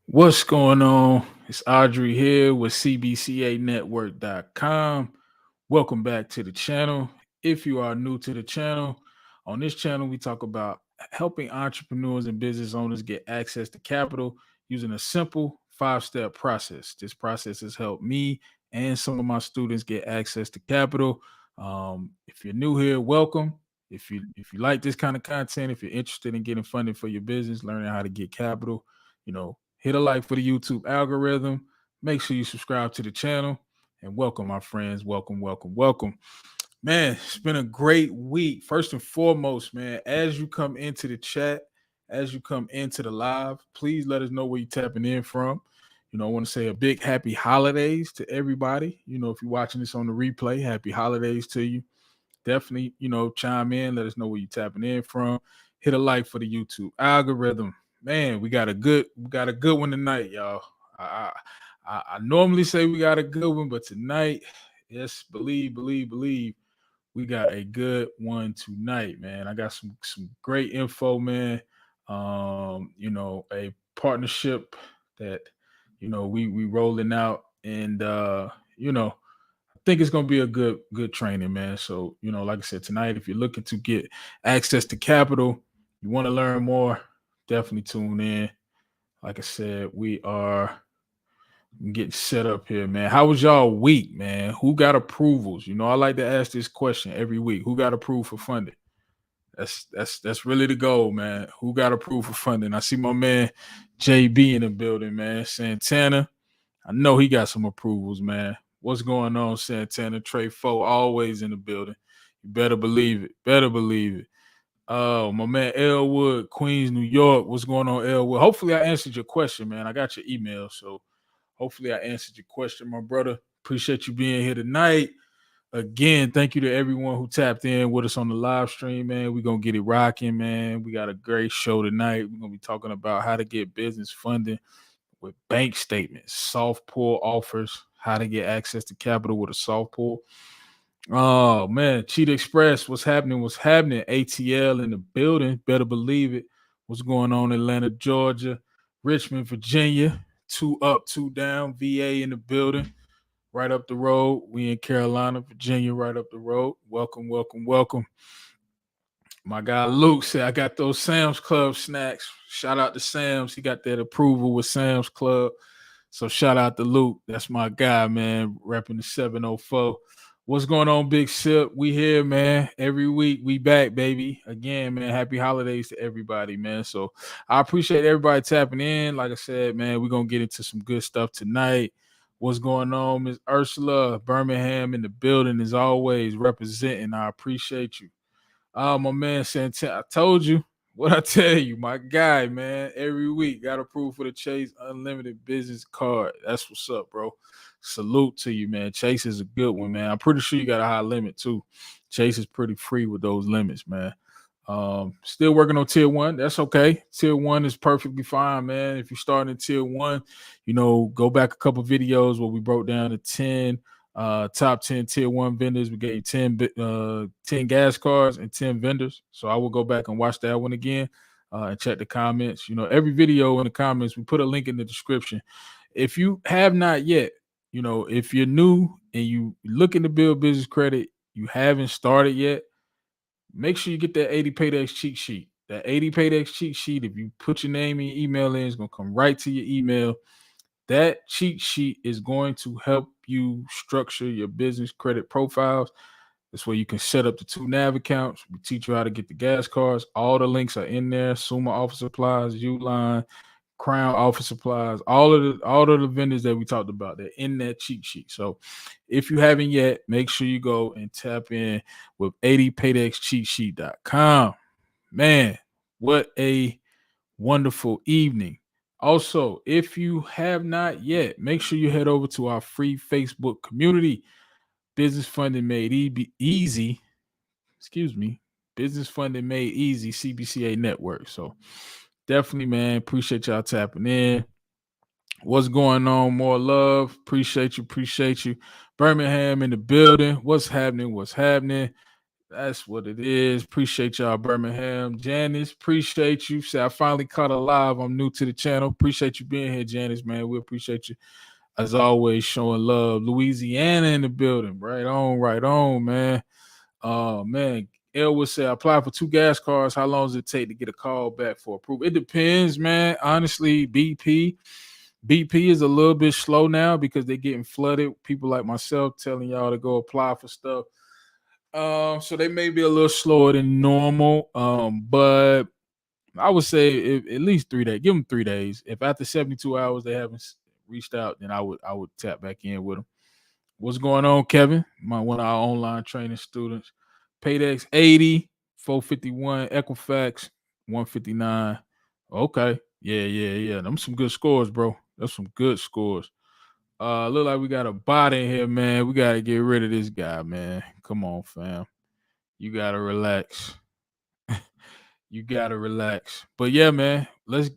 What's going on? It's Audrey here with CBCAnetwork.com. Welcome back to the channel. If you are new to the channel, on this channel, we talk about helping entrepreneurs and business owners get access to capital using a simple five-step process. This process has helped me and some of my students get access to capital. If you're new here, welcome. If you like this kind of content, if you're interested in getting funding for your business, learning how to get capital, hit a like for the YouTube algorithm. Make sure you subscribe to the channel and welcome, my friends. Welcome, welcome, welcome. Man, it's been a great week. First and foremost, man, as you come into the chat, as you come into the live, please let us know where you're tapping in from. I want to say a big happy holidays to everybody. If you're watching this on the replay, happy holidays to you. Definitely, chime in, let us know where you're tapping in from. Hit a like for the YouTube algorithm. Man, we got a good one tonight, y'all. I normally say we got a good one, but tonight, yes, believe, we got a good one tonight, man. I got some great info, man. A partnership that we rolling out, and I think it's gonna be a good training, man. So, like I said, tonight, if you're looking to get access to capital, you want to learn more, definitely tune in. Like I said, we are getting set up here, man. How was y'all week, man? Who got approvals? I like to ask this question every week. Who got approved for funding? That's really the goal, man. Who got approved for funding? I see my man JB in the building, man. Santana. I know he got some approvals, man. What's going on, Santana? Trey Foe always in the building. You better believe it. Better believe it. Oh, my man Elwood, Queens, New York. What's going on, Elwood? Hopefully I answered your question, man. I got your email, so hopefully I answered your question, my brother. Appreciate you being here tonight. Again, thank you to everyone who tapped in with us on the live stream, man. We're going to get it rocking, man. We got a great show tonight. We're going to be talking about how to get business funding with bank statements, soft pull offers, how to get access to capital with a soft pull. Oh man, Cheetah Express, what's happening? What's happening? ATL in the building, better believe it. What's going on in Atlanta, Georgia, Richmond, Virginia, two up, two down, VA in the building, right up the road. We in Carolina, Virginia, right up the road. Welcome, welcome, welcome. My guy Luke said, I got those Sam's Club snacks. Shout out to Sam's. He got that approval with Sam's Club. So shout out to Luke. That's my guy, man, repping the 704. What's going on, Big Sip? We here, man. Every week we back, baby. Again, man, happy holidays to everybody, man. So I appreciate everybody tapping in. Like I said, man, we're going to get into some good stuff tonight. What's going on, Miss Ursula? Birmingham in the building as always, representing. I appreciate you. Oh, my man Santana, I told you what I tell you, my guy, man. Every week got approved for the Chase Unlimited Business Card. That's what's up, bro. Salute to you, man. Chase is a good one, man. I'm pretty sure you got a high limit too. Chase is pretty free with those limits, man. Still working on tier one. That's okay. Tier one is perfectly fine, man. If you're starting in tier one, go back a couple videos where we broke down the 10 top 10 tier one vendors. We gave 10 gas cards and 10 vendors. So I will go back and watch that one again and check the comments. Every video in the comments, we put a link in the description. If you have not yet, if you're new and you looking to build business credit, you haven't started yet, make sure you get that 80 Paydex cheat sheet. That 80 Paydex cheat sheet, if you put your name and your email in, it's going to come right to your email. That cheat sheet is going to help you structure your business credit profiles. That's where you can set up the 2 nav accounts. We teach you how to get the gas cards. All the links are in there. Suma Office Supplies, Uline, Crown Office Supplies, all of the vendors that we talked about, they're in that cheat sheet. So if you haven't yet, make sure you go and tap in with 80paydexcheatsheet.com. Man, what a wonderful evening. Also, if you have not yet, make sure you head over to our free Facebook community, Business Funding Made Easy. Excuse me. Business Funding Made Easy, CBCA Network. So definitely, man, appreciate y'all tapping in. What's going on? More love. Appreciate you. Birmingham in the building. What's happening? That's what it is. Appreciate y'all, Birmingham. Janice, appreciate you. Say I finally caught her live. I'm new to the channel. Appreciate you being here, Janice, man. We appreciate you as always, showing love. Louisiana in the building. Right on, man. Man, Elwood said, I applied for 2 gas cards. How long does it take to get a call back for approval? It depends, man. Honestly, BP is a little bit slow now because they're getting flooded. People like myself telling y'all to go apply for stuff. So they may be a little slower than normal. But I would say at least 3 days. Give them 3 days. If after 72 hours they haven't reached out, then I would tap back in with them. What's going on, Kevin? One of our online training students. Paydex 80, 451, Equifax 159. Okay. Yeah. Them some good scores, bro. That's some good scores. Look like we got a bot in here, man. We gotta get rid of this guy, man. Come on, fam. You gotta relax. You gotta relax. But yeah, man, let's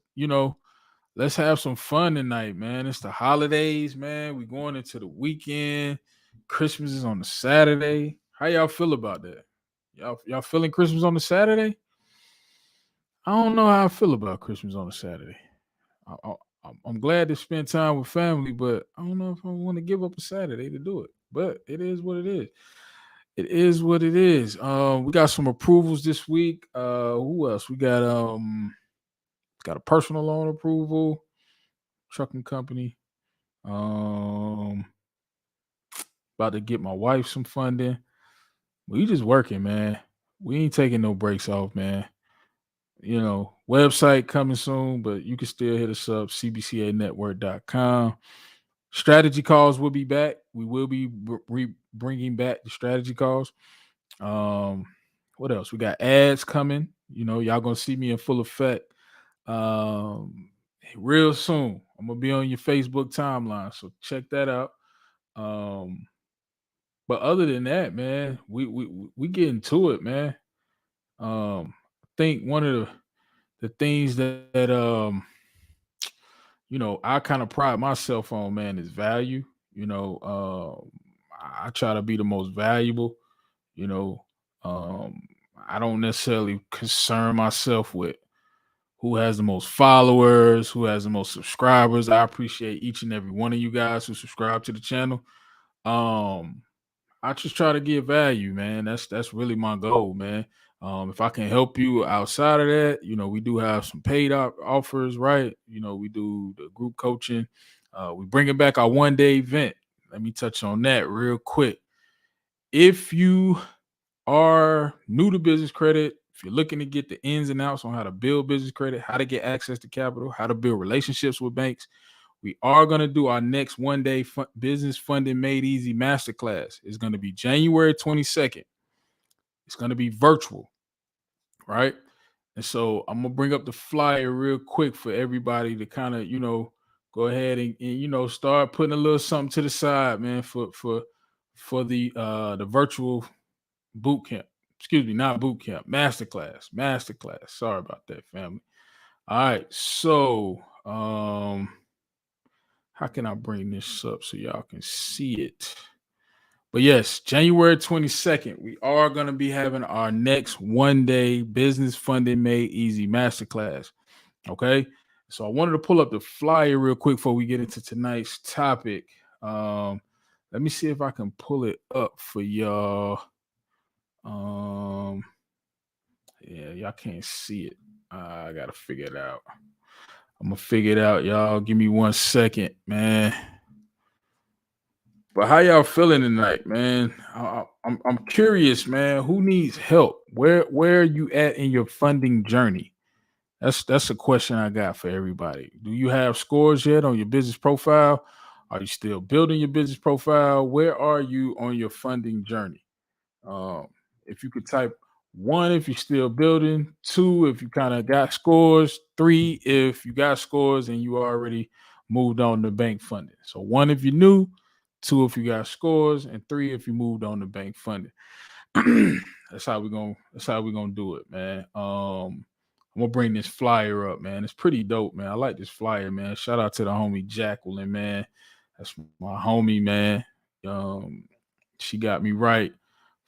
have some fun tonight, man. It's the holidays, man. We going into the weekend. Christmas is on the Saturday. How y'all feel about that? Y'all feeling Christmas on the Saturday? I don't know how I feel about Christmas on a Saturday. I'm glad to spend time with family, but I don't know if I want to give up a Saturday to do it. But it is what it is. It is what it is. We got some approvals this week. Who else? We got a personal loan approval, trucking company. About to get my wife some funding. We just working, man. We ain't taking no breaks off, man. Website coming soon, but you can still hit us up, cbcanetwork.com. Strategy calls will be back. We will be bringing back the strategy calls. What else? We got ads coming. Y'all gonna see me in full effect real soon. I'm gonna be on your Facebook timeline, so check that out. But other than that, man, we getting to it, man. I think one of the things that I kind of pride myself on, man, is value. I try to be the most valuable. You know, um, I don't necessarily concern myself with who has the most followers, who has the most subscribers. I appreciate each and every one of you guys who subscribe to the channel. Um, I just try to give value, man. That's really my goal, man. If I can help you outside of that, we do have some paid offers, right? We do the group coaching. We bringing back our 1-day event. Let me touch on that real quick. If you are new to business credit, if you're looking to get the ins and outs on how to build business credit, how to get access to capital, how to build relationships with banks, we are going to do our next 1-day business funding made easy masterclass. It's going to be January 22nd. It's going to be virtual, right? And so I'm going to bring up the flyer real quick for everybody to kind of, go ahead and start putting a little something to the side, man, for the virtual boot camp. Excuse me, not boot camp, masterclass. Sorry about that, family. All right. So, how can I bring this up so y'all can see it? But yes, January 22nd, we are going to be having our next 1-day business funding made easy masterclass. Okay. So I wanted to pull up the flyer real quick before we get into tonight's topic. Let me see if I can pull it up for y'all. Yeah, y'all can't see it. I got to figure it out. I'm going to figure it out, y'all. Give me 1 second, man. But how y'all feeling tonight, man? I'm curious, man. Who needs help? Where are you at in your funding journey? That's a question I got for everybody. Do you have scores yet on your business profile? Are you still building your business profile? Where are you on your funding journey? If you could type 1 if you're still building, 2 if you kind of got scores, 3 if you got scores and you already moved on to bank funding. So 1 if you're new, 2 if you got scores, and 3 if you moved on to bank funding. That's how we're gonna do it, man. I'm gonna bring this flyer up, man. It's pretty dope, man. I like this flyer, man. Shout out to the homie Jacqueline, man. That's my homie, man. She got me right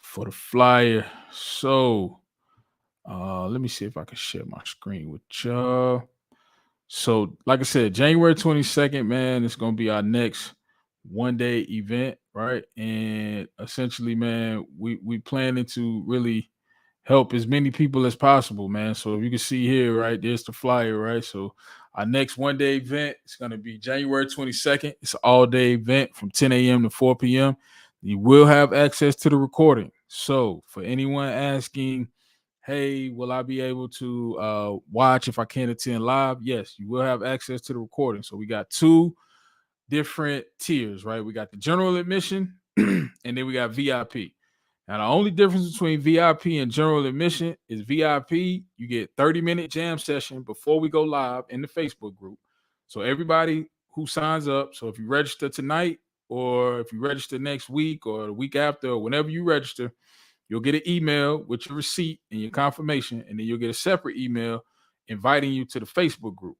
for the flyer. So let me see if I can share my screen with y'all. So, like I said, January 22nd, man, it's gonna be our next one-day event, right? And essentially, man, we planning to really help as many people as possible, man. So if you can see here, right, there's the flyer, right? So our next one-day event is gonna be January 22nd. It's an all-day event from 10 a.m. to 4 p.m. You will have access to the recording. So for anyone asking, hey, will I be able to watch if I can't attend live? Yes, you will have access to the recording. So we got two different tiers, right? We got the general admission and then we got VIP. Now, the only difference between VIP and general admission is VIP, you get 30-minute jam session before we go live in the Facebook group. So everybody who signs up, so if you register tonight or if you register next week or the week after or whenever you register, you'll get an email with your receipt and your confirmation, and then you'll get a separate email inviting you to the Facebook group.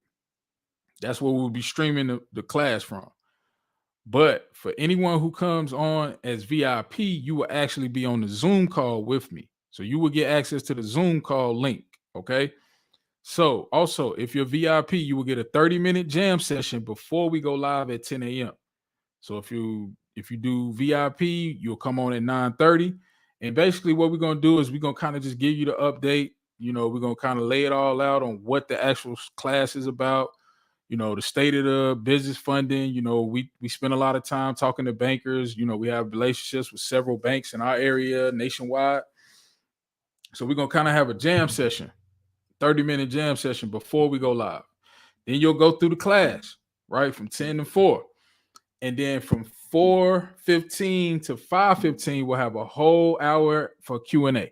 That's where we'll be streaming the class from. But for anyone who comes on as VIP, you will actually be on the Zoom call with me. So you will get access to the Zoom call link. Okay. So also, if you're VIP, you will get a 30-minute jam session before we go live at 10 a.m. So if you do VIP, you'll come on at 9:30. And basically what we're gonna do is we're gonna kind of just give you the update. We're gonna kind of lay it all out on what the actual class is about, the state of the business funding. We spend a lot of time talking to bankers. We have relationships with several banks in our area nationwide. So we're gonna kind of have a jam session, 30-minute jam session before we go live. Then you'll go through the class, right? From 10 to 4. And then from 4:15 to 5:15, we'll have a whole hour for Q&A.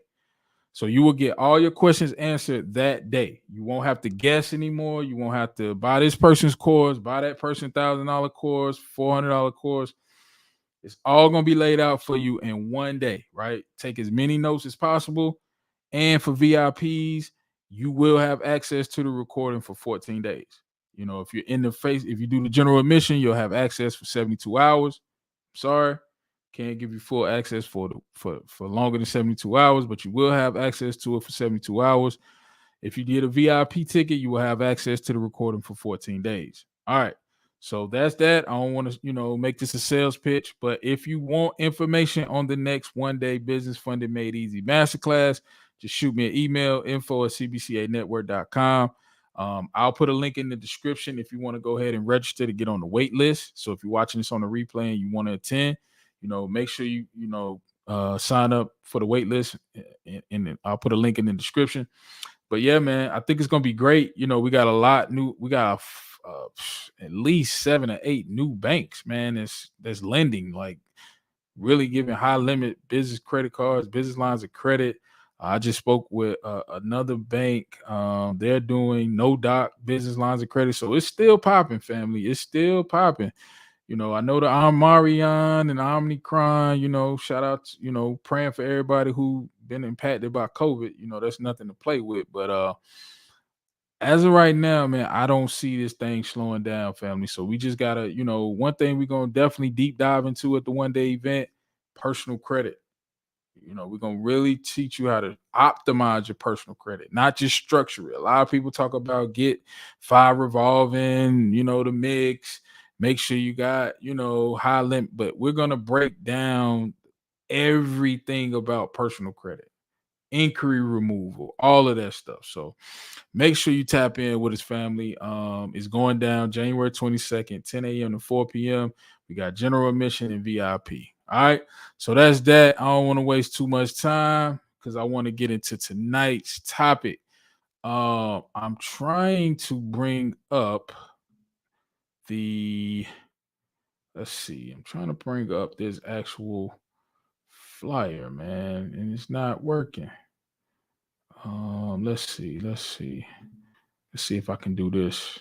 So you will get all your questions answered that day. You won't have to guess anymore. You won't have to buy this person's course, buy that person's $1,000 course, $400 course. It's all going to be laid out for you in one day, right? Take as many notes as possible. And for VIPs, you will have access to the recording for 14 days. If you're in the face, if you do the general admission, you'll have access for 72 hours. Sorry, can't give you full access for longer than 72 hours, but you will have access to it for 72 hours. If you get a VIP ticket, you will have access to the recording for 14 days. All right. So that's that. I don't want to, make this a sales pitch, but if you want information on the next one-day business funded made easy masterclass, just shoot me an email, info@cbcanetwork.com. I'll put a link in the description if you want to go ahead and register to get on the wait list. So if you're watching this on the replay and you want to attend, make sure you sign up for the wait list, and I'll put a link in the description. But yeah, man, I think it's gonna be great. We got a lot new. We got at least 7 or 8 new banks, man. That's lending, like really giving high limit business credit cards, business lines of credit. I just spoke with another bank. They're doing no doc business lines of credit, so it's still popping, family. It's still popping. I know the Omarion and Omicron, shout out, praying for everybody who been impacted by COVID. That's nothing to play with. But as of right now, man, I don't see this thing slowing down, family. So we just gotta, one thing we're gonna definitely deep dive into at the one-day event, personal credit. We're gonna really teach you how to optimize your personal credit, not just structure it. A lot of people talk about get 5 revolving, the mix. Make sure you got, high limit, but we're gonna break down everything about personal credit, inquiry removal, all of that stuff. So make sure you tap in with his family. It's going down January 22nd, 10 a.m. to 4 p.m. We got general admission and VIP. All right. So that's that. I don't want to waste too much time because I want to get into tonight's topic. I'm trying to bring up let's see. I'm trying to bring up this actual flyer, man, and it's not working. Let's see. Let's see if I can do this.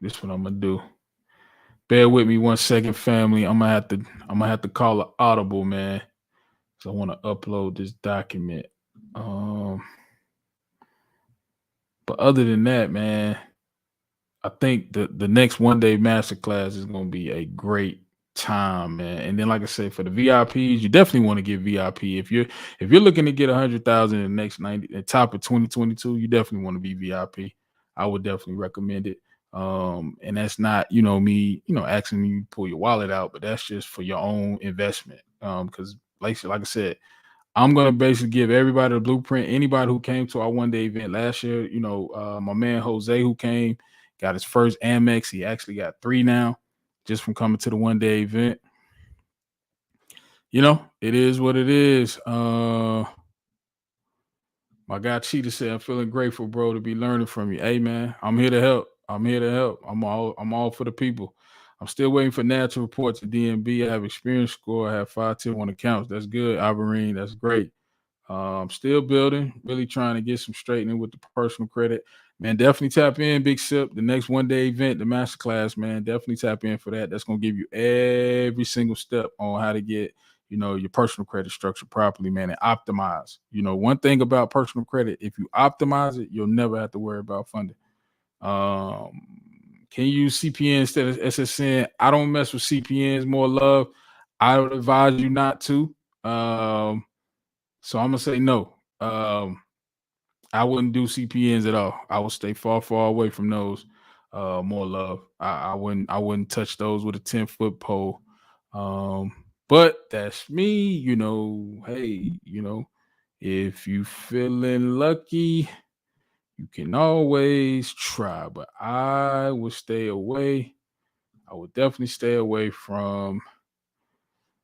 This what I'm gonna do. Bear with me 1 second, family. I'm gonna have to call an audible, man, because I want to upload this document. But other than that, man, I think the next one day masterclass is going to be a great time, man. And then, like I said, for the VIPs, you definitely want to get VIP. If you're looking to get 100,000 in the next 90, the top of 2022, you definitely want to be VIP. I would definitely recommend it. And that's not, me, asking you to pull your wallet out, but that's just for your own investment. Because like I said, I'm gonna basically give everybody the blueprint. Anybody who came to our one day event last year, my man Jose who came, got his first Amex. He actually got three now, just from coming to the one day event. It is what it is. My guy Cheetah said, "I'm feeling grateful, bro, to be learning from you." Hey, man, I'm here to help. I'm here to help. I'm all for the people. I'm still waiting for natural reports to DNB. I have experience score. I have 5 tier 1 accounts. That's good, Alvarine. That's great. Still building, really trying to get some straightening with the personal credit. Man, definitely tap in, Big Sip. The next one day event, the masterclass, man, definitely tap in for that. That's going to give you every single step on how to get, your personal credit structured properly, man, and optimize. One thing about personal credit, if you optimize it, you'll never have to worry about funding. Um, can you use CPN instead of SSN? I don't mess with CPNs, more love. I would advise you not to. So I'm gonna say no. I wouldn't do CPNs at all. I would stay far, far away from those. More love. I wouldn't touch those with a 10-foot pole. But that's me, hey, if you feeling lucky, you can always try. But I would stay away. I would definitely stay away from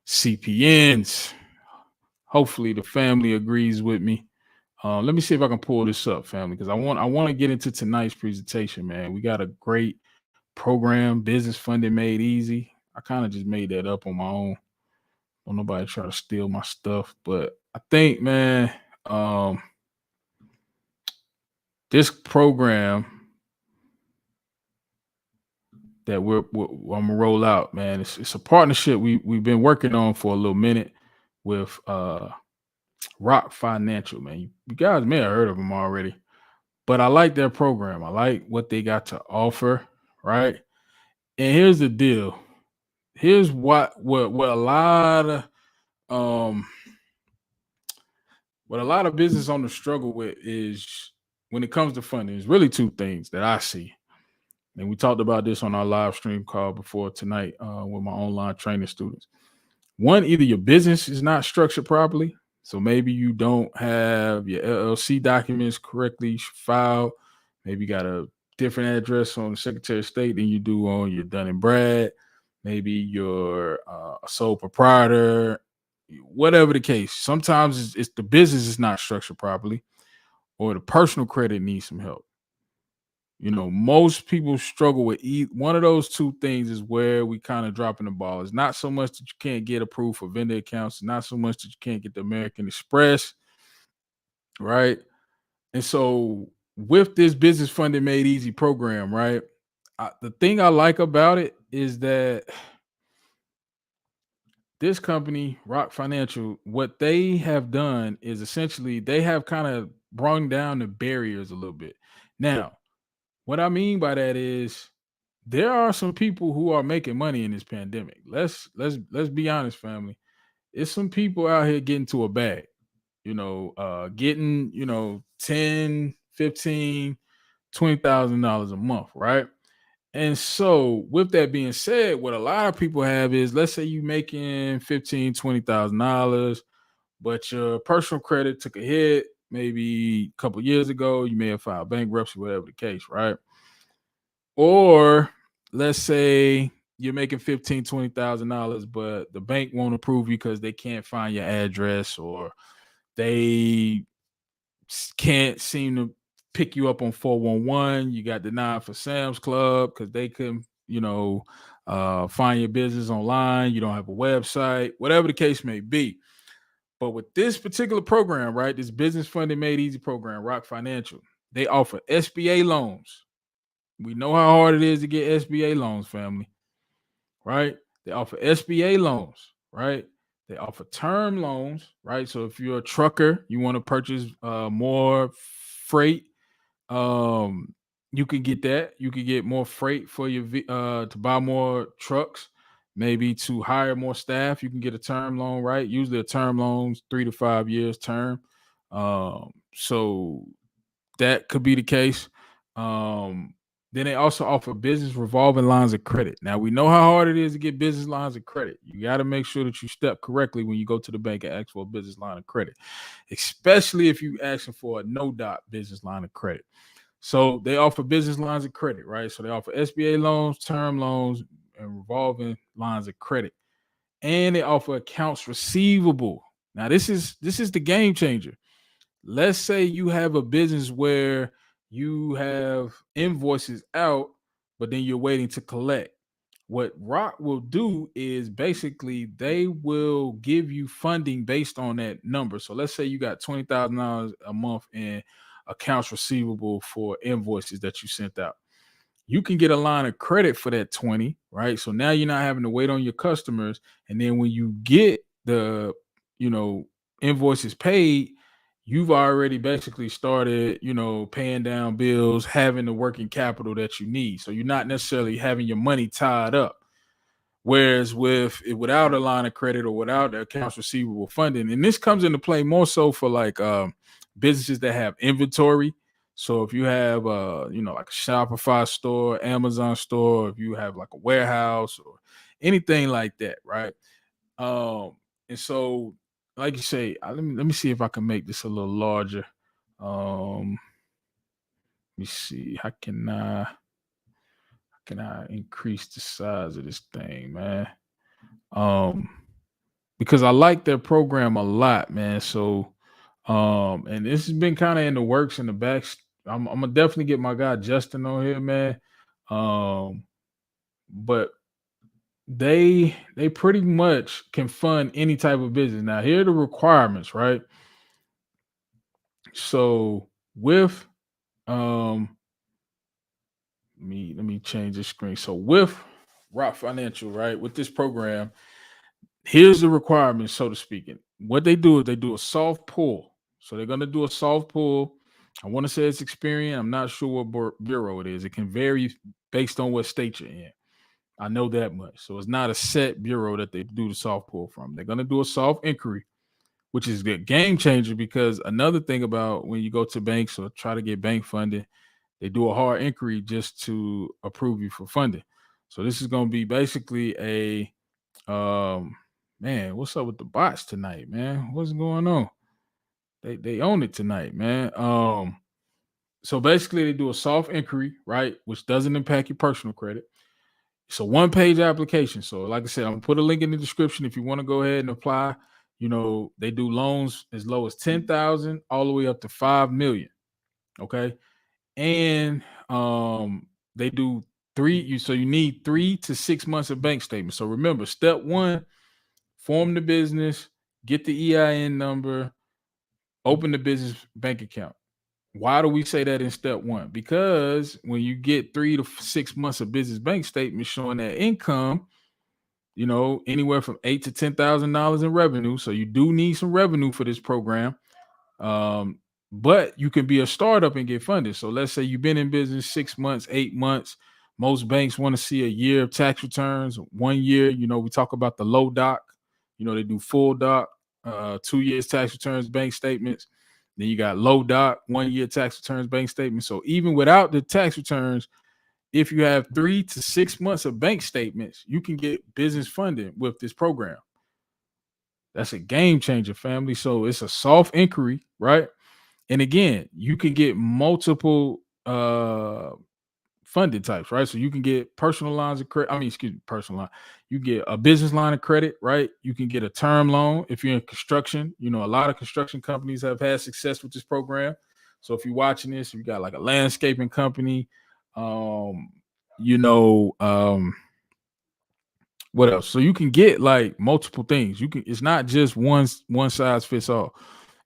CPNs. Hopefully the family agrees with me. Let me see if I can pull this up, family, because I want to get into tonight's presentation, man. We got a great program, business funding made easy. I kind of just made that up on my own. Don't nobody try to steal my stuff, but I think, man, this program that I'm gonna roll out, man, it's a partnership we've been working on for a little minute with Rock Financial, man. You guys may have heard of them already. But I like their program. I like what they got to offer, right? And here's the deal. Here's what a lot of um what a lot of business owners struggle with is when it comes to funding. It's really two things that I see. And we talked about this on our live stream call before tonight with my online training students. One, either your business is not structured properly. So maybe you don't have your LLC documents correctly filed. Maybe you got a different address on the Secretary of State than you do on your Dun and Brad. Maybe you're a sole proprietor, whatever the case. Sometimes it's the business is not structured properly, or the personal credit needs some help. Most people struggle with one of those two things is where we kind of dropping the ball. It's not so much that you can't get approved for vendor accounts, it's not so much that you can't get the American Express, right? And so with this business funding made easy program, right? The thing I like about it is that this company, Rock Financial, what they have done is essentially they have kind of brung down the barriers a little bit. Now, what I mean by that is there are some people who are making money in this pandemic. Let's be honest, family. It's some people out here getting to a bag, getting, 10, 15, $20,000 a month, right? And so with that being said, what a lot of people have is, let's say you making 15, $20,000, but your personal credit took a hit maybe a couple years ago. You may have filed bankruptcy, whatever the case, right? Or let's say you're making 15, $20,000, but the bank won't approve you because they can't find your address, or they can't seem to pick you up on 411. You got denied for Sam's Club because they couldn't, find your business online. You don't have a website, whatever the case may be. But with this particular program, right, this business funding made easy program, Rock Financial, they offer SBA loans. We know how hard it is to get SBA loans, family, right? They offer SBA loans, right? They offer term loans, right? So if you're a trucker, you want to purchase more freight, You can get that. You can get more freight for your to buy more trucks, maybe to hire more staff. You can get a term loan, right? Usually a term loan's 3 to 5 years term. So that could be the case. Um, then they also offer business revolving lines of credit. Now we know how hard it is to get business lines of credit. You got to make sure that you step correctly when you go to the bank and ask for a business line of credit, especially if you asking for a no dot business line of credit. So they offer business lines of credit, right? So they offer SBA loans, term loans, and revolving lines of credit, and they offer accounts receivable. Now this is the game changer. Let's say you have a business where you have invoices out, but then you're waiting to collect. What Rock will do is basically they will give you funding based on that number. So let's say you got $20,000 a month in accounts receivable for invoices that you sent out. You can get a line of credit for that 20, right? So now you're not having to wait on your customers. And then when you get the, you know, invoices paid, you've already basically started, paying down bills, having the working capital that you need. So you're not necessarily having your money tied up. Whereas without a line of credit or without the accounts receivable funding, and this comes into play more so for like businesses that have inventory. So if you have like a Shopify store, Amazon store, if you have like a warehouse or anything like that, right? And so like you say, let me see if I can make this a little larger. Let me see. How can I increase the size of this thing, man? Um, because I like their program a lot, man. So, and this has been kind of in the works in the back. I'm gonna definitely get my guy Justin on here, man. Um, but they pretty much can fund any type of business. Now, here are the requirements, right? So with let me change the screen. So with Rock Financial, right, with this program, here's the requirements, so to speak. What they do is they do a soft pull. So they're going to do a soft pull. I want to say it's Experian. I'm not sure what bureau it is. It can vary based on what state you're in. I know that much. So it's not a set bureau that they do the soft pull from. They're going to do a soft inquiry, which is the game changer, because another thing about when you go to banks or try to get bank funding, they do a hard inquiry just to approve you for funding. So this is going to be basically man, what's up with the bots tonight, man? What's going on? They own it tonight, man. So basically they do a soft inquiry, right? Which doesn't impact your personal credit. It's a one-page application. So like I said, I'm gonna put a link in the description if you want to go ahead and apply. They do loans as low as 10,000 all the way up to 5 million. Okay. And they do so you need 3 to 6 months of bank statements. So remember, step one, form the business, get the EIN number, open the business bank account. Why do we say that in step one? Because when you get 3 to 6 months of business bank statements showing that income, anywhere from $8,000 to $10,000 in revenue. So you do need some revenue for this program. But you can be a startup and get funded. So let's say you've been in business 6 months, 8 months. Most banks want to see a year of tax returns, 1 year. We talk about the low doc. They do full doc, 2 years tax returns, bank statements. Then you got low doc, 1 year tax returns, bank statements. So even without the tax returns, if you have 3 to 6 months of bank statements, you can get business funding with this program. That's a game changer, family. So it's a soft inquiry, right? And again, you can get multiple funding types, right? So you can get personal lines of credit. Personal line. You get a business line of credit, right? You can get a term loan if you're in construction. A lot of construction companies have had success with this program. So if you're watching this, you got like a landscaping company, um, you know, um, what else? So you can get like multiple things. It's not just one size fits all.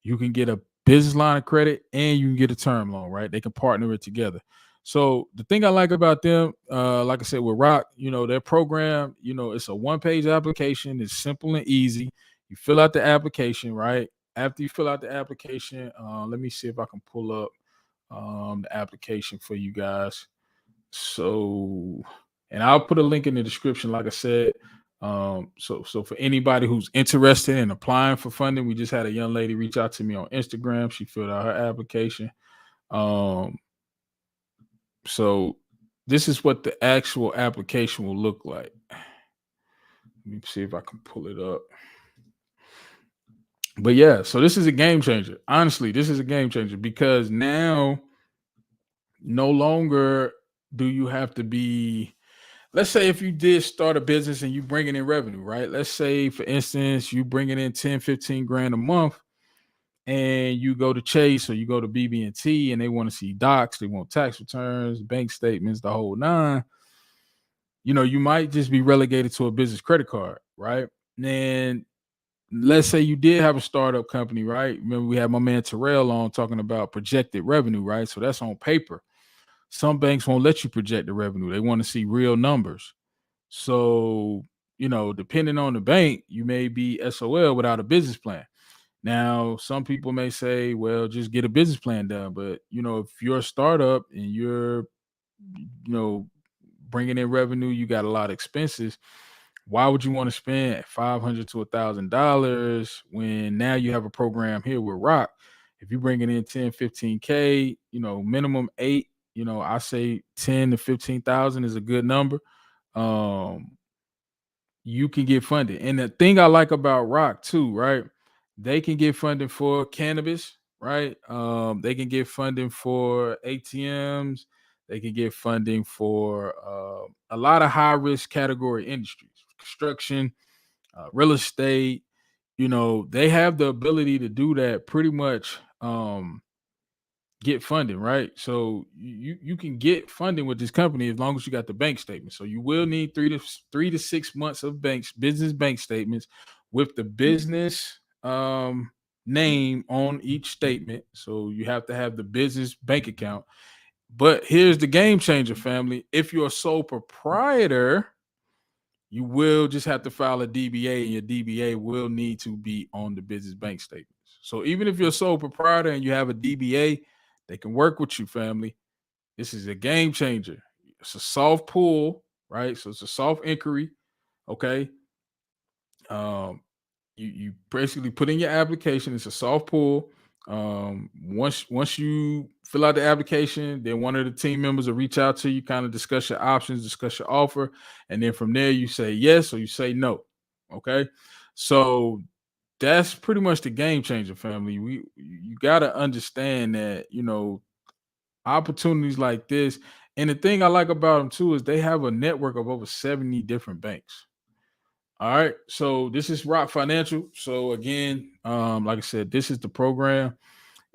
You can get a business line of credit and you can get a term loan, right? They can partner it together. So the thing I like about them, like I said, with Rock, their program, it's a one-page application. It's simple and easy. You fill out the application, right? After you fill out the application, let me see if I can pull up the application for you guys. So, and I'll put a link in the description, like I said. So for anybody who's interested in applying for funding, we just had a young lady reach out to me on Instagram. She filled out her application. Um, so this is what the actual application will look like. Let me see if I can pull it up. But yeah, so this is a game changer. Honestly, this is a game changer because now no longer do you have to be, let's say if you did start a business and you bringing in revenue, right? Let's say for instance, you bringing in 10, 15 grand a month and you go to Chase or you go to BB&T and they want to see docs, they want tax returns, bank statements, the whole nine. You might just be relegated to a business credit card, right? And let's say you did have a startup company, right? Remember, we had my man Terrell on talking about projected revenue, right? So that's on paper. Some banks won't let you project the revenue, they want to see real numbers. So, depending on the bank, you may be SOL without a business plan. Now, some people may say, well, just get a business plan done. But, if you're a startup and you're, you know, bringing in revenue, you got a lot of expenses. Why would you want to spend $500 to $1,000 when now you have a program here with Rock? If you're bringing in 10, 15K, minimum eight, I say 10 to 15,000 is a good number. Um, you can get funded. And the thing I like about Rock too, right? They can get funding for cannabis, right? They can get funding for ATMs. They can get funding for a lot of high risk category industries, construction, real estate. They have the ability to do that pretty much. Get funding, right? So you can get funding with this company as long as you got the bank statement. So you will need 3 to 6 months of business bank statements with the business name on each statement. So you have to have the business bank account. But here's the game changer, family. If you're a sole proprietor, you will just have to file a DBA, and your DBA will need to be on the business bank statements. So even if you're a sole proprietor and you have a DBA, they can work with you, family. This is a game changer. It's a soft pull, right? So it's a soft inquiry. Okay. Um, you basically put in your application. It's a soft pull. Once you fill out the application, then one of the team members will reach out to you, kind of discuss your options, discuss your offer, and then from there you say yes or you say no. Okay, so that's pretty much the game changer, family. You got to understand that opportunities like this, and the thing I like about them too is they have a network of over 70 different banks. All right. So this is Rock Financial. So again, like I said, this is the program.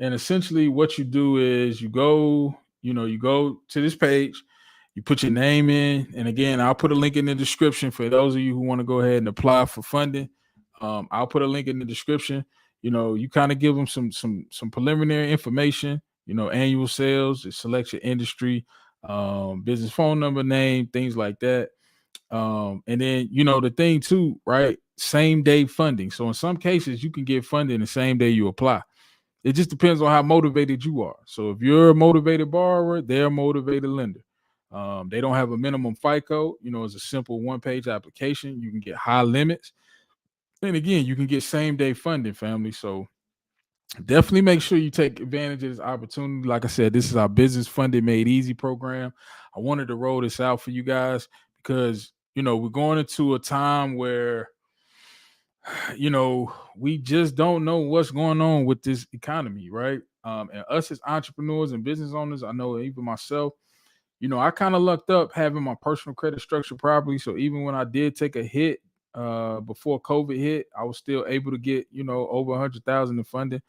And essentially what you do is you go to this page, you put your name in. And again, I'll put a link in the description for those of you who want to go ahead and apply for funding. I'll put a link in the description. You kind of give them some preliminary information, annual sales, it selects your industry, business phone number, name, things like that. And then the thing too, right? Same day funding. So in some cases, you can get funding the same day you apply. It just depends on how motivated you are. So if you're a motivated borrower, they're a motivated lender. They don't have a minimum FICO. It's a simple one-page application. You can get high limits, and again, you can get same day funding, family. So definitely make sure you take advantage of this opportunity. Like I said, this is our business funded made easy program. I wanted to roll this out for you guys because we're going into a time where we just don't know what's going on with this economy, right? And us as entrepreneurs and business owners, I know even myself, I kind of lucked up having my personal credit structure properly. So even when I did take a hit before COVID hit, I was still able to get over 100,000 in funding.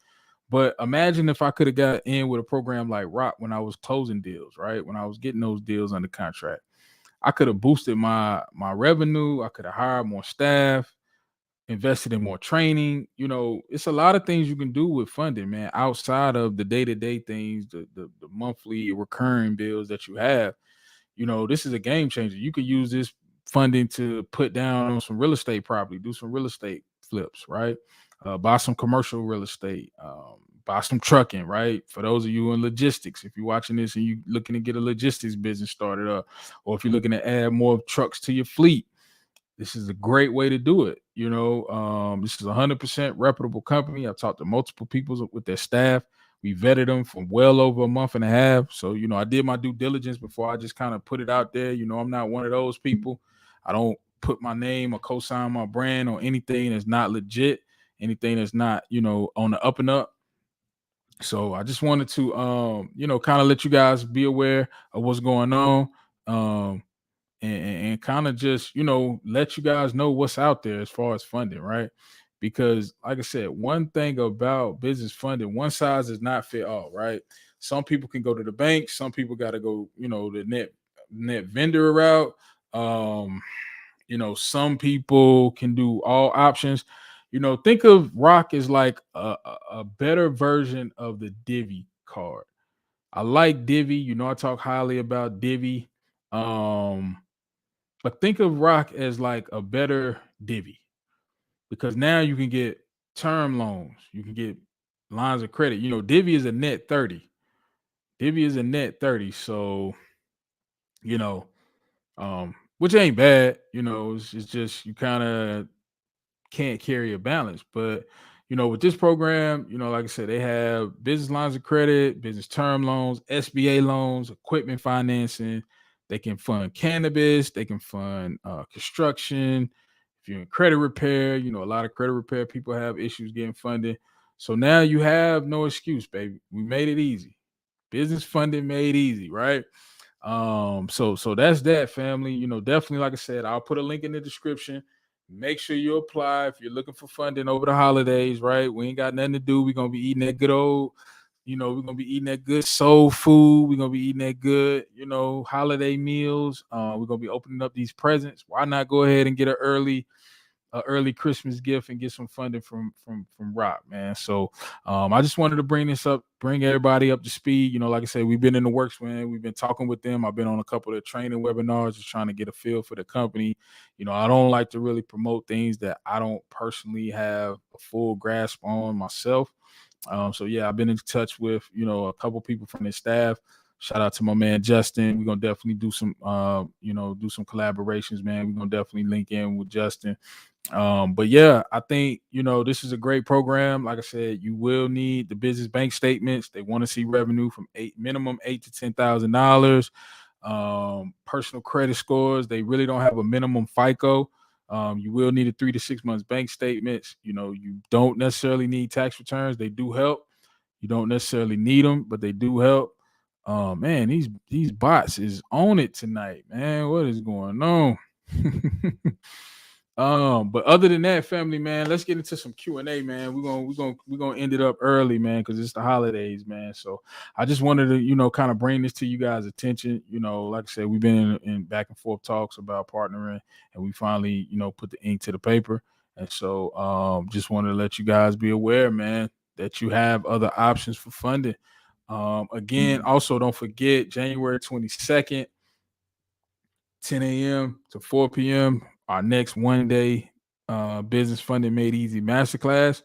But imagine if I could have got in with a program like Rock when I was closing deals, right? When I was getting those deals under contract, I could have boosted my revenue. I could have hired more staff, invested in more training. It's a lot of things you can do with funding, man, outside of the day-to-day things, the monthly recurring bills that you have. This is a game changer. You could use this funding to put down on some real estate property, do some real estate flips, right? Buy some commercial real estate, buy some trucking, right? For those of you in logistics, if you're watching this and you looking to get a logistics business started up, or if you're looking to add more trucks to your fleet, this is a great way to do it. This is a 100% reputable company. I've talked to multiple people with their staff. We vetted them for well over a month and a half. So, I did my due diligence before I just kind of put it out there. I'm not one of those people. I don't put my name or co-sign my brand on anything that's not legit, anything that's not, on the up and up. So I just wanted to, kind of let you guys be aware of what's going on. Um, and kind of just let you guys know what's out there as far as funding, right? Because like I said, one thing about business funding, one size does not fit all, right? Some people can go to the bank, some people got to go the net vendor route. um some people can do all options. Think of Rock as like a better version of the Divvy card. I like Divvy, I talk highly about Divvy. um but think of Rock as like a better Divvy, because now you can get term loans, you can get lines of credit. Divvy is a net 30. Divvy is a net 30. So, you know, which ain't bad. It's just you kind of can't carry a balance. But with this program, like I said, they have business lines of credit, business term loans, SBA loans, equipment financing. They can fund cannabis, they can fund construction. If you're in credit repair, a lot of credit repair people have issues getting funded. So now you have no excuse, baby. We made it easy. Business funding made easy, right? So that's that, family. Definitely, like I said, I'll put a link in the description. Make sure you apply if you're looking for funding over the holidays, right? We ain't got nothing to do. We're gonna be eating that good old, we're gonna be eating that good soul food. We're gonna be eating that good, holiday meals. We're gonna be opening up these presents. Why not go ahead and get an early Christmas gift and get some funding from Rock, man. So I just wanted to bring everybody up to speed. Like I said, we've been in the works, man. We've been talking with them. I've been on a couple of training webinars, just trying to get a feel for the company. I don't like to really promote things that I don't personally have a full grasp on myself. So yeah, I've been in touch with a couple people from their staff. Shout out to my man Justin. We're gonna definitely do some do some collaborations, man. We're gonna definitely link in with Justin. But yeah, I think this is a great program. Like I said, you will need the business bank statements. They want to see revenue from minimum $8,000 to $10,000. Personal credit scores. They really don't have a minimum FICO. You will need a 3 to 6 months bank statements. You don't necessarily need tax returns. They do help. You don't necessarily need them, but they do help. Man, these bots is on it tonight, man. What is going on? But other than that, family, man, let's get into some Q&A, man. We're gonna end it up early, man, because it's the holidays, man. So I just wanted to, kind of bring this to you guys' attention. Like I said, we've been in back and forth talks about partnering, and we finally, put the ink to the paper. And so just wanted to let you guys be aware, man, that you have other options for funding. Again, also don't forget January 22nd, 10 a.m. to 4 p.m. our next one-day business funding made easy masterclass.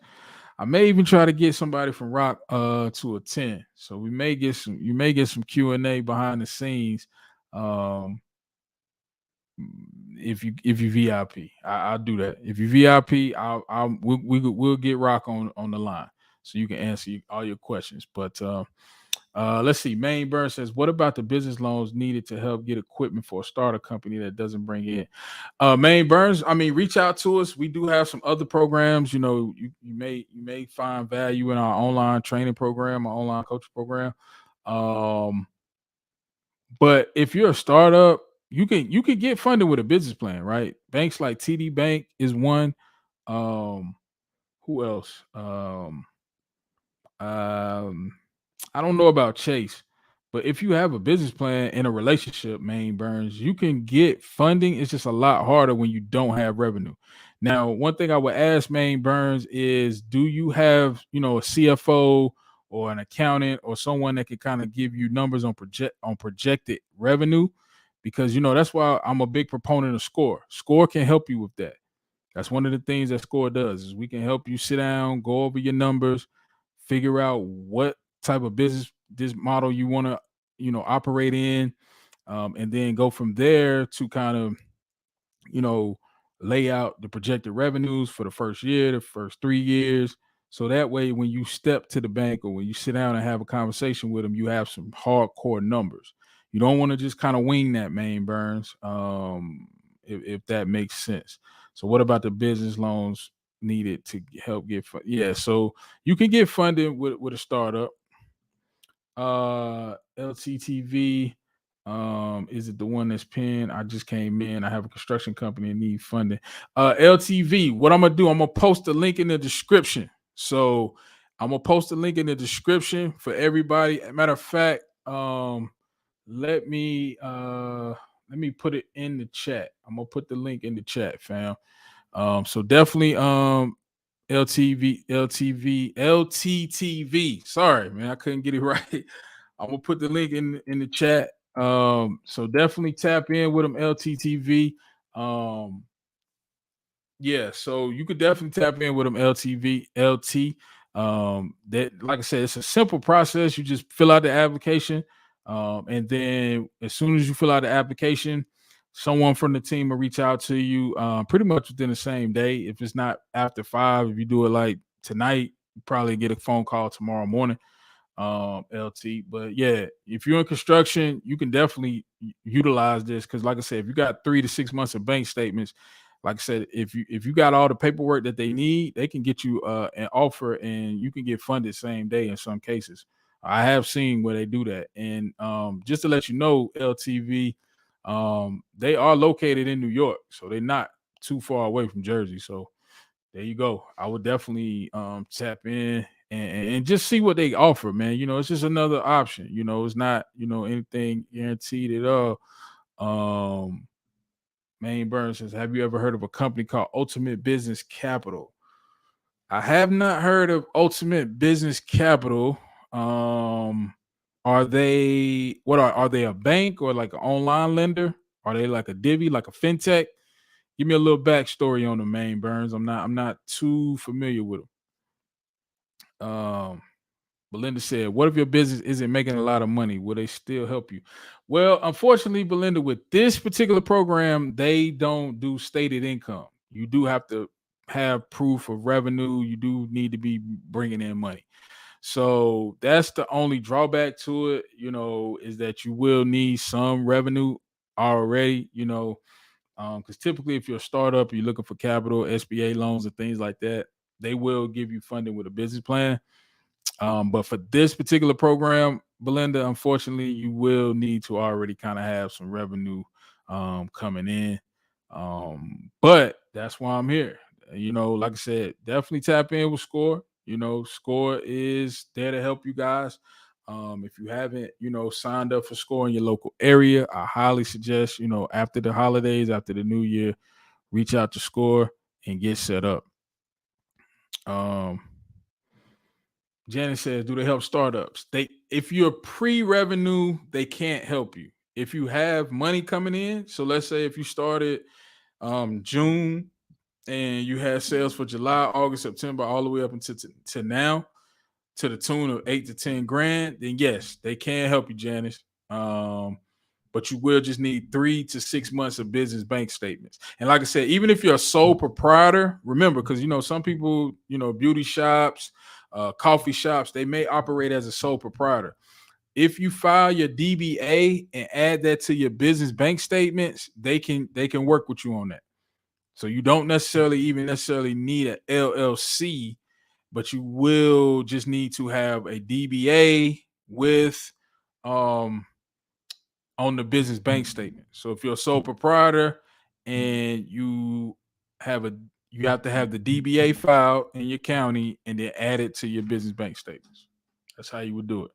I may even try to get somebody from Rock to attend. So you may get some Q&A behind the scenes. If you VIP, I'll do that. If you VIP, we'll get Rock on the line so you can answer all your questions. But let's see. Maine Burn says, "What about the business loans needed to help get equipment for a startup company that doesn't bring in?" Maine Burns, I mean, reach out to us. We do have some other programs. You may find value in our online training program, our online coaching program. But if you're a startup, you can get funded with a business plan, right? Banks like TD Bank is one. Who else? Um, I don't know about Chase, but if you have a business plan and a relationship, Maine Burns, you can get funding. It's just a lot harder when you don't have revenue. Now, one thing I would ask Maine Burns is, do you have, a CFO or an accountant or someone that can kind of give you numbers on projected revenue? Because that's why I'm a big proponent of SCORE. SCORE can help you with that. That's one of the things that SCORE does is we can help you sit down, go over your numbers, figure out what type of business this model you want to, operate in, and then go from there to kind of, you know, lay out the projected revenues for the first year, the first 3 years. So that way, when you step to the bank or when you sit down and have a conversation with them, you have some hardcore numbers. You don't want to just kind of wing that, main Burns, if that makes sense. So, what about the business loans needed to help get Yeah, so you can get funding with a startup. LTTV. Is it the one that's pinned? I just came in. I have a construction company and need funding. LTV. What I'm gonna do? I'm gonna post the link in the description. So I'm gonna post the link in the description for everybody. Matter of fact, let me put it in the chat. I'm gonna put the link in the chat, fam. So definitely LTTV. Sorry, man, I couldn't get it right. I'm gonna put the link in the chat. So definitely tap in with them LTTV. Um, yeah, so you could definitely tap in with them LT. That, like I said, it's a simple process. You just fill out the application, and then as soon as you fill out the application, someone from the team will reach out to you, pretty much within the same day. If it's not after 5, if you do it like tonight, you probably get a phone call tomorrow morning, LT. But yeah, if you're in construction, you can definitely utilize this, because like I said, if you got 3 to 6 months of bank statements, like I said, if you got all the paperwork that they need, they can get you an offer, and you can get funded same day in some cases. I have seen where they do that. And just to let you know, LTV, they are located in New York, so they're not too far away from Jersey. So there you go. I would definitely tap in and just see what they offer, man. It's just another option. It's not, anything guaranteed at all. Main Burns says, have you ever heard of a company called Ultimate Business Capital? I have not heard of Ultimate Business Capital. Are they a bank or like an online lender? Are they like a divvy, like a fintech? Give me a little backstory on the Main Burns. I'm not too familiar with them. Belinda said, what if your business isn't making a lot of money? Will they still help you? Well, unfortunately, Belinda, with this particular program, they don't do stated income. You do have to have proof of revenue. You do need to be bringing in money. So that's the only drawback to it, is that you will need some revenue already, because typically if you're a startup, you're looking for capital, SBA loans and things like that, they will give you funding with a business plan. But for this particular program, Belinda, unfortunately, you will need to already kind of have some revenue coming in. But that's why I'm here. Like I said, definitely tap in with Score. Score is there to help you guys. If you haven't, signed up for Score in your local area, I highly suggest, after the holidays, after the new year, reach out to Score and get set up. Janice says, do they help startups? If you're pre-revenue, they can't help you. If you have money coming in, so let's say if you started June and you had sales for July, August, September, all the way up until to now, to the tune of 8 to 10 grand, then yes, they can help you, Janice. But you will just need 3 to 6 months of business bank statements. And like I said, even if you're a sole proprietor, remember, because some people, beauty shops, coffee shops, they may operate as a sole proprietor. If you file your DBA and add that to your business bank statements, they can work with you on that. So you don't necessarily need an LLC, but you will just need to have a DBA with on the business bank statement. So if you're a sole proprietor and you have to have the DBA filed in your county and then add it to your business bank statements. That's how you would do it.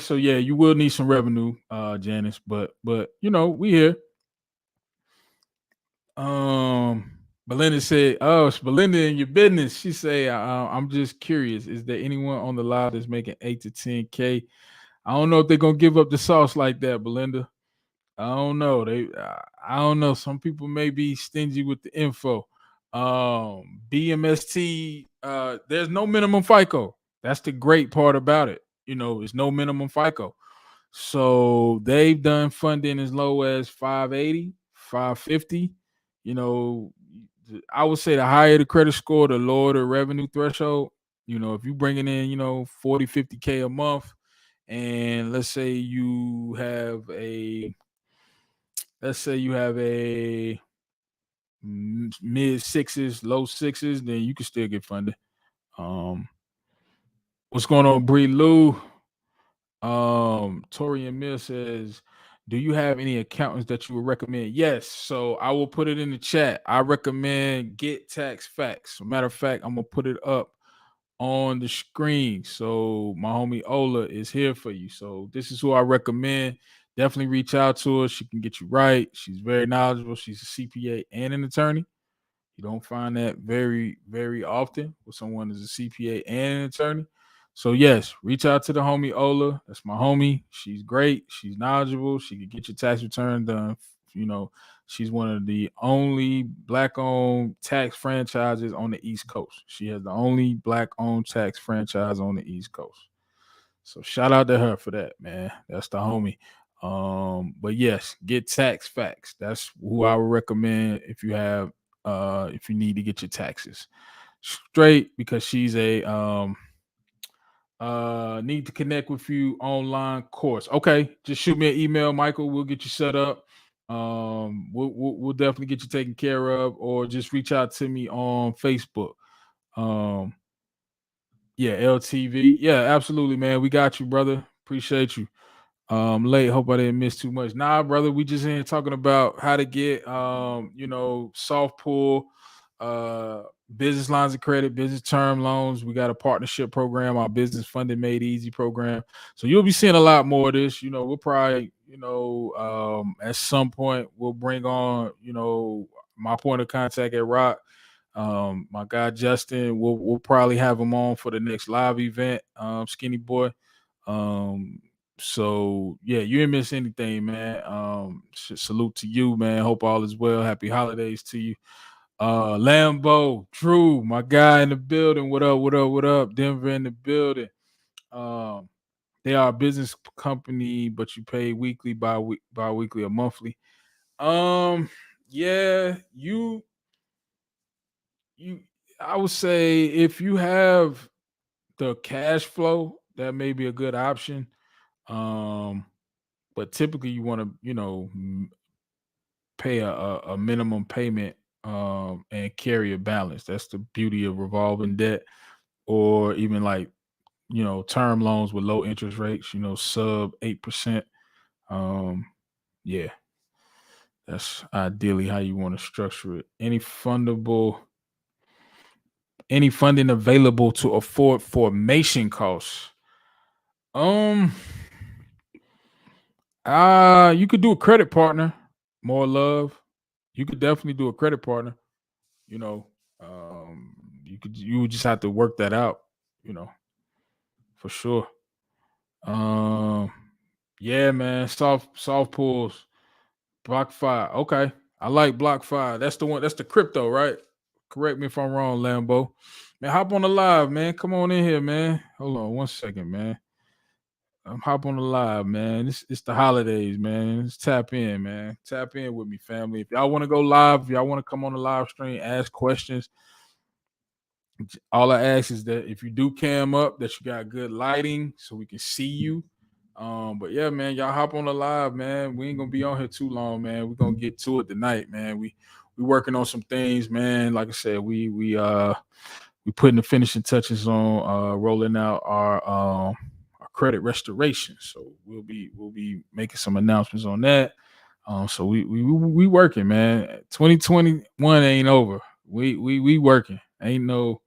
So you will need some revenue, Janice, but we here. Belinda said, "Oh, it's Belinda in your business." She say, "I'm just curious. Is there anyone on the live that's making 8 to 10K? I don't know if they're gonna give up the sauce like that, Belinda. I don't know. I don't know. Some people may be stingy with the info. BMST There's no minimum FICO. That's the great part about it. It's no minimum FICO. So they've done funding as low as 580, 550. You know, I would say the higher the credit score, the lower the revenue threshold. If you bringing in, 40, 50K a month, and let's say you have a mid sixes, low sixes, then you can still get funded. Um, what's going on, Bree Lou? Tori and Mill says, do you have any accountants that you would recommend? Yes. So I will put it in the chat. I recommend Get Tax Facts. Matter of fact, I'm gonna put it up on the screen. So my homie Ola is here for you. So this is who I recommend. Definitely reach out to her. She can get you right. She's very knowledgeable. She's a CPA and an attorney. You don't find that very, very often with someone who's a CPA and an attorney. So yes, reach out to the homie Ola. That's my homie. She's great. She's knowledgeable. She can get your tax return done. You know, she's one of the only black-owned tax franchises on the East Coast. She has the only black-owned tax franchise on the East Coast. So shout out to her for that, man. That's the homie. But yes, Get Tax Facts. That's who I would recommend if you need to get your taxes straight, because she's a need to connect with you online course. Okay, just shoot me an email, Michael. We'll get you set up. We'll definitely get you taken care of, or just reach out to me on Facebook. Um, yeah, LTV. Yeah, absolutely, man. We got you, brother. Appreciate you. Late. Hope I didn't miss too much. Nah, brother. We just in here talking about how to get soft pull, uh, business lines of credit, business term loans. We got a partnership program, our business funding made easy program. So you'll be seeing a lot more of this. We'll probably, at some point we'll bring on, my point of contact at Rock. My guy Justin, we'll probably have him on for the next live event. Skinny boy. Um, so yeah, you didn't miss anything, man. Salute to you, man. Hope all is well. Happy holidays to you. Lambo, Drew, my guy in the building. What up? What up? What up? Denver in the building. Um, they are a business company, but you pay weekly, bi-weekly, or monthly. Yeah, you. I would say if you have the cash flow, that may be a good option. Um, but typically you want to, pay a minimum payment and carry a balance. That's the beauty of revolving debt, or even like, term loans with low interest rates, sub 8%. Um, yeah, that's ideally how you want to structure it. Any funding available to afford formation costs. Um, you could do a credit partner, more love. You could definitely do a credit partner. You know, you would just have to work that out, you know, for sure. Um, yeah, man, soft pulls, BlockFi. Okay, I like BlockFi. That's the one. That's the crypto, right? Correct me if I'm wrong, Lambo. Man, hop on the live, man. Come on in here, man. Hold on 1 second, man. Hop on the live, man. It's the holidays, man. Let's tap in, man. Tap in with me, family. If y'all want to go live, if y'all want to come on the live stream, ask questions. All I ask is that if you do cam up, that you got good lighting so we can see you. But yeah, man, y'all hop on the live, man. We ain't gonna be on here too long, man. We're gonna get to it tonight, man. We working on some things, man. Like I said, we putting the finishing touches on rolling out our credit restoration. So we'll be making some announcements on that. So we working, man. 2021 ain't over. We working. Ain't no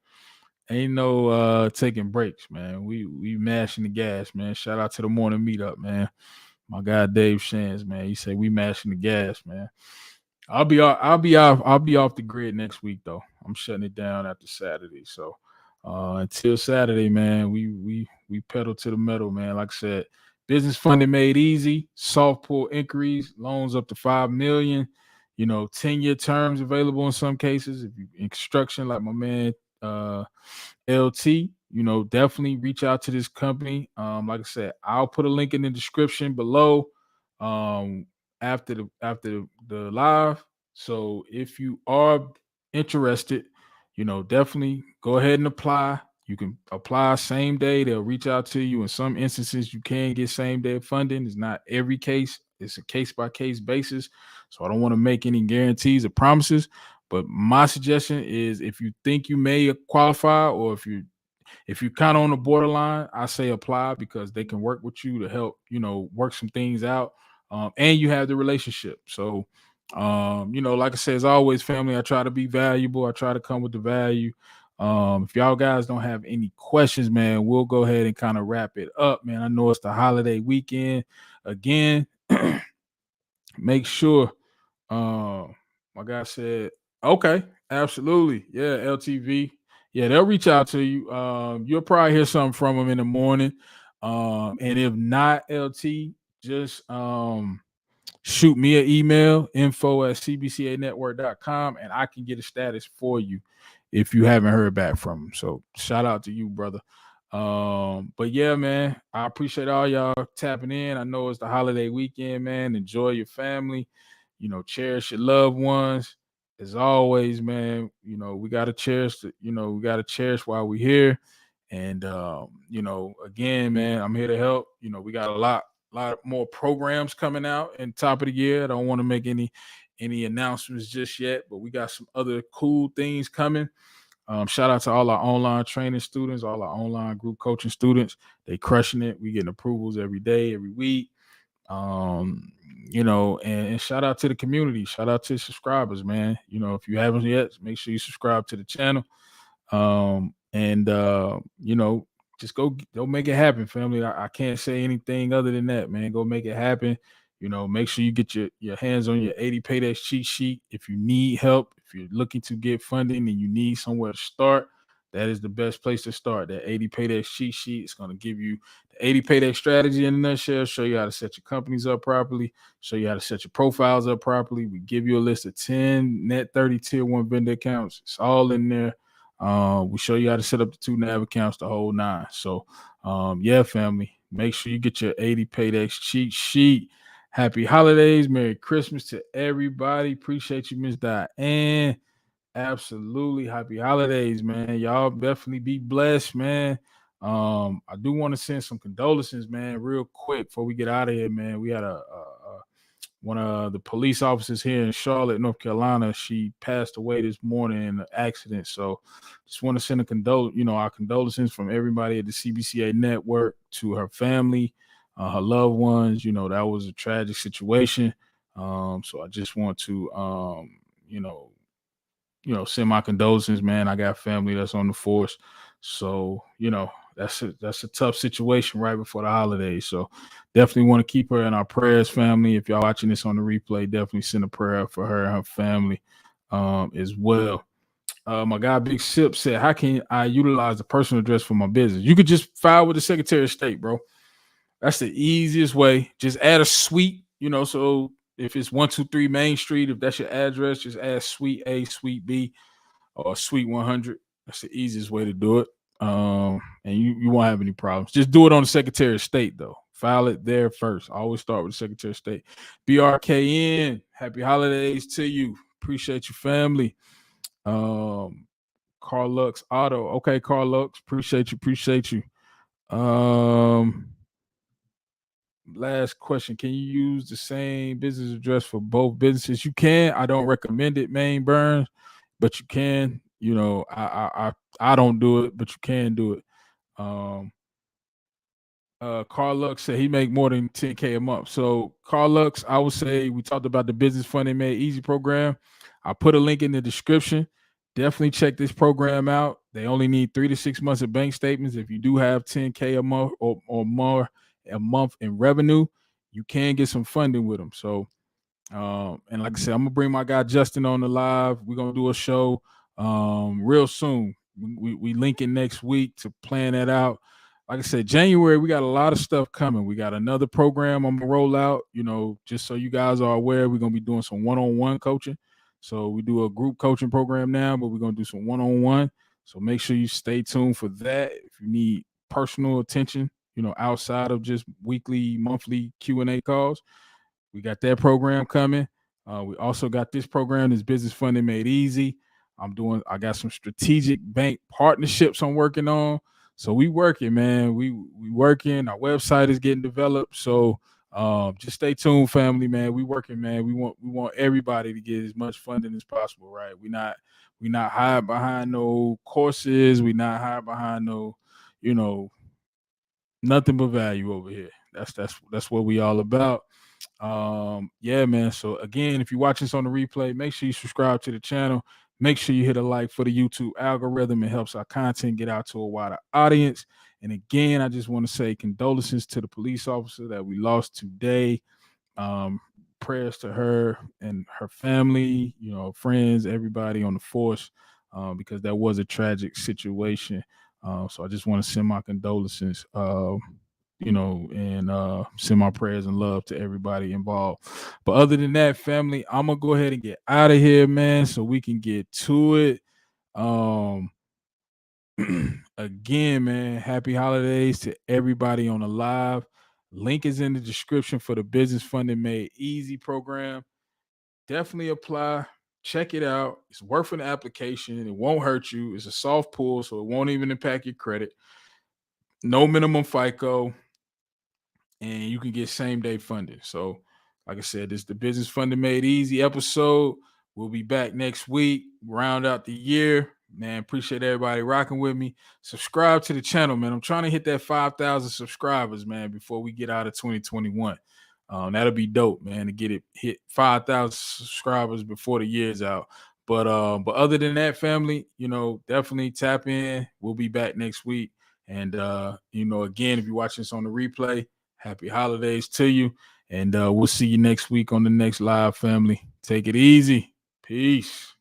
taking breaks, man. We mashing the gas, man. Shout out to the morning meetup, man. My guy Dave Shans, man. He said we mashing the gas, man. I'll be off the grid next week though. I'm shutting it down after Saturday. So until Saturday, man, we pedal to the metal, man. Like I said, business funding made easy, soft pull inquiries, loans up to 5 million, 10-year terms available in some cases. If you in construction, like my man LT, definitely reach out to this company. Like I said, I'll put a link in the description below um, after the live. So if you are interested, definitely go ahead and apply. You can apply same day. They'll reach out to you. In some instances, you can get same day funding. It's not every case. It's a case by case basis. So I don't want to make any guarantees or promises. But my suggestion is if you think you may qualify, or if you're kind of on the borderline, I say apply because they can work with you to help, work some things out. And you have the relationship. So, like I said, as always, family, I try to be valuable. I try to come with the value. If y'all guys don't have any questions, man, we'll go ahead and kind of wrap it up, man. I know it's the holiday weekend again. Make sure my guy said, okay, absolutely. Yeah, LTV. Yeah, they'll reach out to you. You'll probably hear something from them in the morning. And if not, LT, just shoot me an email, info@cbcanetwork.com, and I can get a status for you if you haven't heard back from them. So shout out to you, brother. But yeah, man, I appreciate all y'all tapping in. I know it's the holiday weekend, man. Enjoy your family, cherish your loved ones. As always, man, we gotta cherish while we're here. And again, man, I'm here to help. We got a lot more programs coming out in top of the year. I don't want to make any announcements just yet, but we got some other cool things coming. Shout out to all our online training students, all our online group coaching students. They crushing it. We getting approvals every day, every week. And shout out to the community. Shout out to subscribers, man. If you haven't yet, make sure you subscribe to the channel. And just go make it happen, family. I can't say anything other than that, man. Go make it happen. Make sure you get your hands on your 80 Paydex cheat sheet. If you need help, if you're looking to get funding and you need somewhere to start, that is the best place to start. That 80 Paydex cheat sheet is going to give you the 80 Paydex strategy in a nutshell, show you how to set your companies up properly, show you how to set your profiles up properly. We give you a list of 10 net 30 tier 1 vendor accounts. It's all in there. We show you how to set up the 2 nav accounts, the whole 9. So, yeah, family, make sure you get your 80 Paydex cheat sheet. Happy holidays. Merry Christmas to everybody. Appreciate you, Miss Diane. Absolutely. Happy holidays, man. Y'all definitely be blessed, man. I do want to send some condolences, man, real quick before we get out of here, man. We had one of the police officers here in Charlotte, North Carolina. She passed away this morning in an accident. So just want to send our condolences from everybody at the CBCA network to her family, her loved ones. That was a tragic situation. So I just want to, send my condolences, man. I got family that's on the force. So, that's a tough situation right before the holidays. So definitely want to keep her in our prayers, family. If y'all watching this on the replay, definitely send a prayer for her and her family as well. My guy Big Sip said, how can I utilize the personal address for my business? You could just file with the Secretary of State, bro. That's the easiest way. Just add a suite, so if it's 123 Main Street, if that's your address, just add suite A, suite B, or suite 100. That's the easiest way to do it. And you won't have any problems. Just do it on the Secretary of State, though. File it there first. Always start with the Secretary of State. BRKN, happy holidays to you. Appreciate your family. Carl Lux Auto. Okay, Carl Lux. Appreciate you. Last question. Can you use the same business address for both businesses? You can. I don't recommend it, Main Burns, but you can. I don't do it, but you can do it. Carl Lux said he make more than 10K a month. So Carl Lux, I would say we talked about the Business Funding Made Easy program. I put a link in the description. Definitely check this program out. They only need 3 to 6 months of bank statements. If you do have 10K a month or more a month in revenue, you can get some funding with them. So, and like I said, I'm gonna bring my guy Justin on the live. We're gonna do a show real soon. We link it next week to plan that out. Like I said, January, we got a lot of stuff coming. We got another program I'm gonna roll out, just so you guys are aware, we're gonna be doing some one-on-one coaching. So we do a group coaching program now, but we're gonna do some one-on-one. So make sure you stay tuned for that. If you need personal attention, outside of just weekly, monthly Q&A calls, we got that program coming. We also got this program, this Business Funding Made Easy. I got some strategic bank partnerships I'm working on. So we working, man. We working. Our website is getting developed. So just stay tuned, family, man. We working, man. We want everybody to get as much funding as possible, right? We not hide behind no courses. We not hide behind no, nothing but value over here. That's what we all about. Yeah, man. So again, if you're watching this on the replay, make sure you subscribe to the channel. Make sure you hit a like for the YouTube algorithm. It helps our content get out to a wider audience. And again, I just want to say condolences to the police officer that we lost today. Um, Prayers to her and her family, friends, everybody on the force, because that was a tragic situation. So I just want to send my condolences, and send my prayers and love to everybody involved. But other than that, family, I'm gonna go ahead and get out of here, man, so we can get to it. Again, man, happy holidays to everybody on the live. Link is in the description for the Business Funding Made Easy program. Definitely apply. Check it out. It's worth an application. It won't hurt you. It's a soft pull, so it won't even impact your credit. No minimum FICO, and you can get same day funding. So, like I said, this is the Business Funding Made Easy episode. We'll be back next week, round out the year. Man, appreciate everybody rocking with me. Subscribe to the channel, man. I'm trying to hit that 5,000 subscribers, man, before we get out of 2021. That'll be dope, man, to get it hit 5,000 subscribers before the year's out. But other than that, family, definitely tap in. We'll be back next week. And again, if you're watching this on the replay, happy holidays to you. And we'll see you next week on the next live, family. Take it easy. Peace.